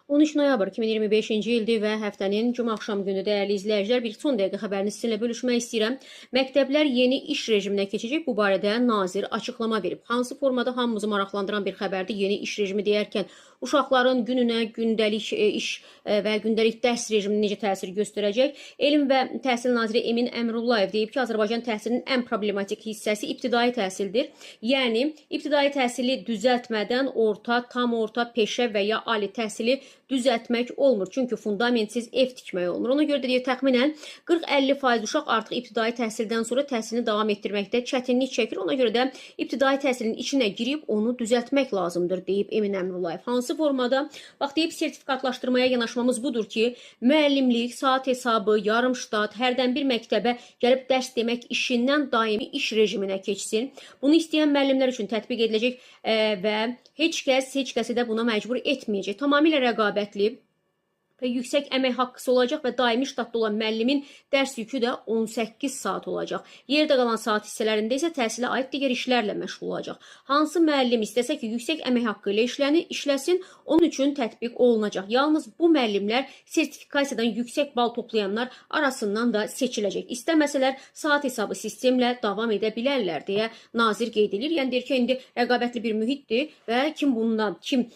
13 noyabr 2025-ci ildir və həftənin cümə axşam günü dəyərli izləyicilər bir son dəqiqə xəbərini sizinlə bölüşmək istəyirəm. Məktəblər yeni iş rejiminə keçəcək. Bu barədə nazir açıqlama verib. Hansı formada hamımızı maraqlandıran bir xəbərdir. Yeni iş rejimi deyərkən uşaqların gününə gündəlik iş və gündəlik dərs rejimi necə təsir göstərəcək? Elm və Təhsil naziri Emin Əmrullayev deyib ki, Azərbaycan təhsilinin ən problematik hissəsi ibtidai təhsildir. Yəni, ibtidai təhsili düzəltmədən orta, tam orta, peşə və ya ali təhsili düzəltmək olmur. Çünki fundamentsiz ev tikmək olmur. Ona görə də deyir, təxminən 40-50% uşaq artıq ibtidai təhsildən sonra təhsilini davam etdirməkdə çətinlik çəkir. Ona görə də ibtidai təhsilin içinə girib onu düzəltmək lazımdır, deyib Emin Əmrullayev. Hansı formada? Bax, deyib, sertifikatlaşdırmaya yanaşmamız budur ki, müəllimlik, saat hesabı, yarım ştat, hərdən bir məktəbə gəlib dərs demək işindən daimi iş rejiminə keçsin. Bunu istəyən müəllimlər üçün tətbiq ediləcək və heç kəsi də buna məcbur etməyəcək. Tamamilə rəqabətli və yüksək əmək haqqısı olacaq və daimi ştatda olan müəllimin dərs yükü də 18 saat olacaq. Yerdə qalan saat hissələrində isə təhsilə aid digər işlərlə məşğul olacaq. Hansı müəllim istəsə ki, yüksək əmək haqqı ilə işləsin, onun üçün tətbiq olunacaq. Yalnız bu müəllimlər sertifikasiyadan yüksək bal toplayanlar arasından da seçiləcək. İstəməsələr saat hesabı sistemlə davam edə bilərlər, deyə nazir qeyd edir. Yəni, deyir ki, indi rəqabətli bir mühitdir və kim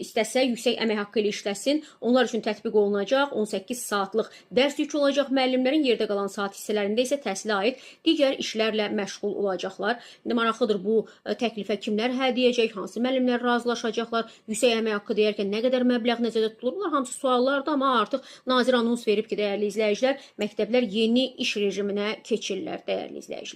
istəsə yüksək əmək haqqı ilə işləsin, onlar üçün tətbiq olunacaq. 18 saatlıq dərs yükü olacaq müəllimlərin, yerdə qalan saat hissələrində isə təhsilə aid digər işlərlə məşğul olacaqlar. İndi maraqlıdır, bu təklifə kimlər hə deyəcək, hansı müəllimlər razılaşacaqlar, yüksək əmək haqqı deyərkən nə qədər məbləğ nəzərdə tutulur? Bunlar hamısı suallardır, amma artıq nazir anons verib ki, dəyərli izləyicilər, məktəblər yeni iş rejiminə keçirlər, dəyərli izləyicilər.